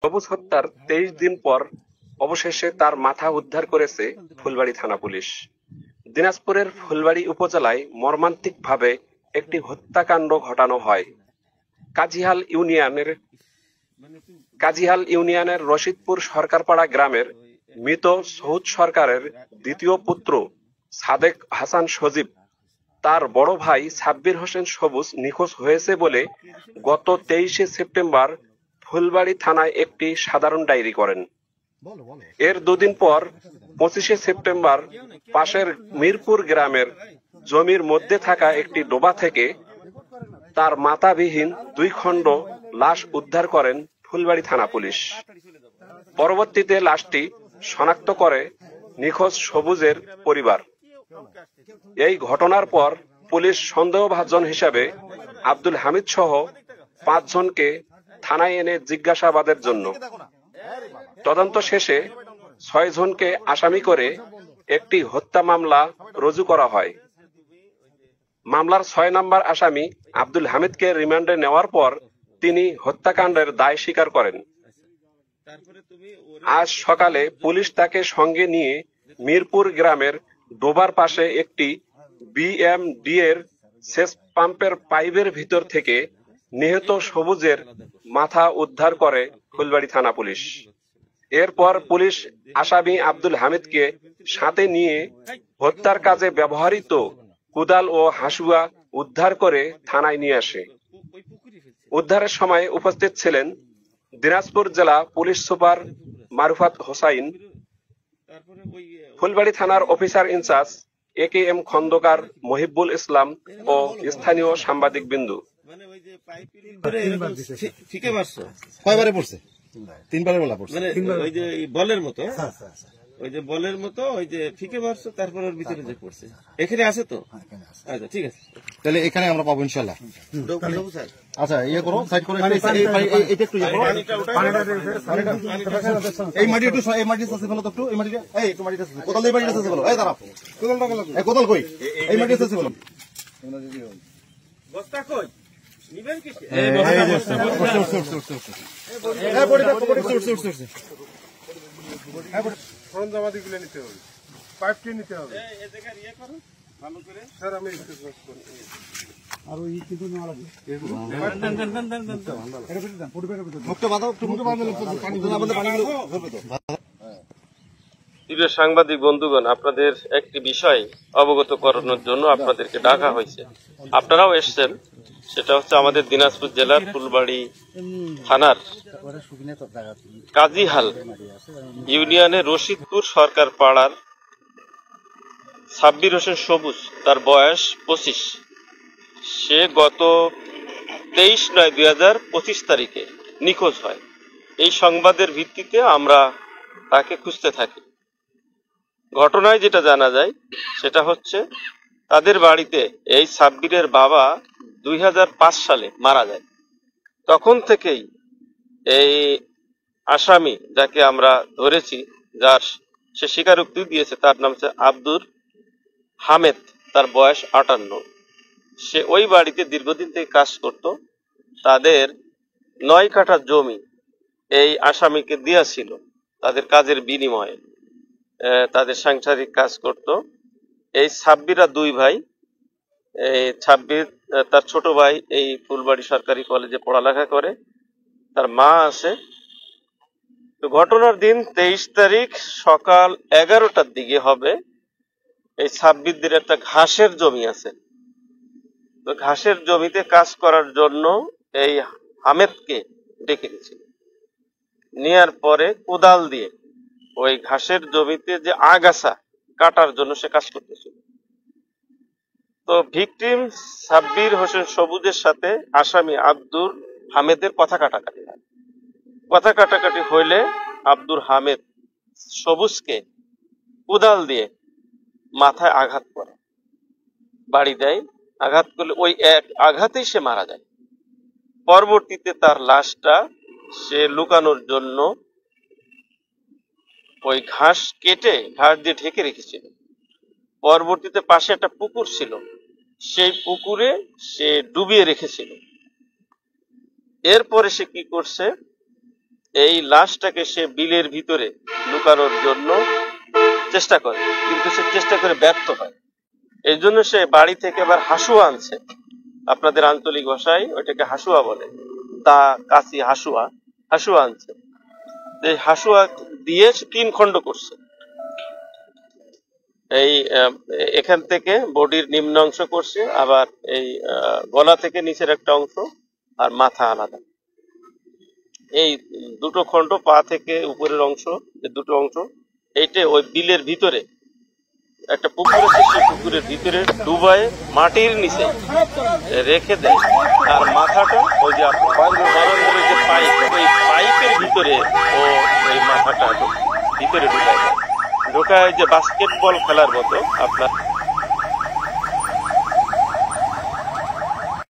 সবুজ হত্যার 23 দিন পর অবশেষে তার মাথা উদ্ধার করেছে ফুলবাড়ী থানা পুলিশ। দিনাজপুরের ফুলবাড়ী উপজেলায় মর্মান্তিকভাবে একটি হত্যাকাণ্ড ঘটানো হয়। কাজিহাল ইউনিয়নের রশিদপুর সরকারপাড়া গ্রামের মৃত সৌদ সরকারের দ্বিতীয় পুত্র সাদেক হাসান সজীব তার বড় ভাই সাব্বির হোসেন সবুজ নিখোঁজ হয়েছে বলে গত 23শে সেপ্টেম্বর ফুলবাড়ী থানায় একটি সাধারণ ডায়েরি করেন। এর দুদিন পর 25শে সেপ্টেম্বর পাশের মিরপুর গ্রামের জমির মধ্যে থাকা একটি ডোবা থেকে তার মাথাবিহীন 2 খণ্ড লাশ উদ্ধার করেন ফুলবাড়ী থানা পুলিশ। পরবর্তীতে লাশটি শনাক্ত করে নিখোঁজ সবুজের পরিবার। এই ঘটনার পর পুলিশ সন্দেহভাজন হিসাবে আব্দুল হামিদ সহ 5 জনকে থানায় এনে জিজ্ঞাসাবাদের জন্য তদন্ত শেষে 6 জনকে আসামি করে একটি হত্যা মামলা রুজু করা হয়। মামলার 6 নম্বর আসামি আব্দুল হামিদকে রিমান্ডে নেওয়ার পর তিনি হত্যাকাণ্ডের দায় স্বীকার করেন। আজ সকালে পুলিশ তাকে সঙ্গে নিয়ে মিরপুর গ্রামের ডোবার পাশে একটি বিএমডি এর সেচ পাম্পের পাইপের ভিতর থেকে নিহত সবুজের মাথা উদ্ধার করে ফুলবাড়ী থানা পুলিশ। এরপর পুলিশ আসামি আব্দুল হামিদকে সাথে নিয়ে হত্যার কাজে ব্যবহৃত কোদাল ও হাসুয়া উদ্ধার করে থানায় নিয়ে আসে। উদ্ধারের সময় উপস্থিত ছিলেন দিনাজপুর জেলা পুলিশ সুপার মারুফাত হোসাইন, ফুলবাড়ী থানার officer in-charge AKM Khandakar Mohibul Islam ও স্থানীয় সাংবাদিক বিন্দু। কয়বারে পড়ছে? 3 বারে বলা পড়ছে। ওই যে বলের মতো, ওই যে বলের মতো ওই যে ফিকে মারছে, তারপর ওর ভিতরে যে পড়ছে। এখানে আছে তো? আচ্ছা ঠিক আছে, তাহলে এখানে আমরা পাবো ইনশাআল্লাহ। আচ্ছা ইয়ে করো, সাইড করো, এটা একটু ইয়ে করো। এই মাটি একটু, এই মাটি আছে বলো তো একটু, এই মাটিটা, এই একটু মাটিটা আছে, কোদাল দিয়ে মাটিটা আছে বলো, এই দাঁড়াও, কোদালটা গেল, এই কোদাল কই, এই মাটিটা আছে বলো, বস্তা কই নিবেন কি? এই বস্তা, এই বড়ি দেখো, বড়ি উঠছে, সরঞ্জামাদিগুলো নিতে হবে, পাইপটি নিতে হবে, এই জায়গায় ইয়ে করো ভালো করে স্যার, আমি আর ওই কিছু না লাগে মুখটা বাঁধাও, মুখটা বাঁধালে পানি ধরে আমাদের পানিগুলো ধরবে তো। প্রিয় সাংবাদিক বন্ধুগণ, আপনাদের একটি বিষয় অবগত করানোর জন্য আপনাদেরকে ডাকা হয়েছে। আপনারাও এসছেন, সেটা হচ্ছে আমাদের দিনাজপুর জেলার ফুলবাড়ী থানার কাজিহাল ইউনিয়নের রশিদপুর সরকার পাড়ার সাব্বির হোসেন সবুজ, তার বয়স 25। সে গত 23/9/2025 তারিখে নিখোঁজ হয়। এই সংবাদের ভিত্তিতে আমরা তাকে খুঁজতে থাকি। ঘটনায় যেটা জানা যায় সেটা হচ্ছে তাদের বাড়িতে এই সাব্বিরের বাবা 2005 সালে মারা যায়। তখন থেকেই এই আসামি যাকে আমরা ধরেছি, যার সে স্বীকারোক্তি দিয়েছে, তার নাম হচ্ছে আব্দুর হামেদ, তার বয়স 58। সে ওই বাড়িতে দীর্ঘদিন থেকে কাজ করত। তাদের 9 কাঠা জমি এই আসামিকে দিয়েছিল তাদের কাজের বিনিময়ে, তাদের সাংসারিক কাজ করত। এই সাব্বিরা 2 ভাই, এই সাব্বির তার ছোট ভাই এই ফুলবাড়ী সরকারি কলেজে পড়ালেখা করে, তার মা আছে। তো ঘটনার দিন 23 তারিখ সকাল 11টার দিকে হবে। এই সাব্বিরদের একটা ঘাসের জমি আছে, তো ঘাসের জমিতে কাজ করার জন্য এই হামেদকে ডেকে নিয়েছিল। নেয়ার পরে কোদাল দিয়ে ওই ঘাসের জমিতে যে আগাছা কাটার জন্য সে কাজ করতেছিল। তো ভিকটিম সাব্বির হোসেন সবুজের সাথে আসামি আব্দুর হামেদের কথা কাটাকাটি হয়। কথা কাটাকাটি হইলে আব্দুর হামেদ সবুজকে কোদাল দিয়ে মাথায় আঘাত করে, বাড়ি দেয়। আঘাত করলে ওই এক আঘাতেই সে মারা যায়। পরবর্তীতে তার লাশটা সে লুকানোর জন্য ওই ঘাস কেটে ঘাস দিয়ে ঢেকে রেখেছিল। পরবর্তীতে পাশে একটা পুকুর ছিল, সেই পুকুরে সে ডুবিয়ে রেখেছিল। এরপরে সে কি করছে, এই লাশটাকে সে বিলের ভিতরে লুকানোর জন্য চেষ্টা করে, কিন্তু সে চেষ্টা করে ব্যর্থ হয়। এই জন্য সে বাড়ি থেকে আবার হাসুয়া আনছে, আপনাদের আঞ্চলিক ভাষায় ওইটাকে হাসুয়া বলে, তা কাশি হাসুয়া, হাসুয়া আনছে। এই হাসুয়া দিয়ে সে 3 খণ্ড করছে। এই এখান থেকে বডির নিম্ন অংশ করছে, আবার এই গলা থেকে নিচের একটা অংশ, আর মাথা আলাদা। এই 2টো খণ্ড, পা থেকে উপরের অংশ, এই 2টো অংশ, এইটা ওই বিলের ভিতরে একটা পুকুর আছে, সেই পুকুরের ভিতরে ডুবায় মাটির নিচে রেখে দেয়। আর মাথাটা ওই যে বারান্দার যে পাইপ, ওই পাইপের ভিতরে ও ওই মাথাটা ভিতরে ঢুকায় দেয়। ঢোকায় যে বাস্কেটবল খেলার মতো আপনার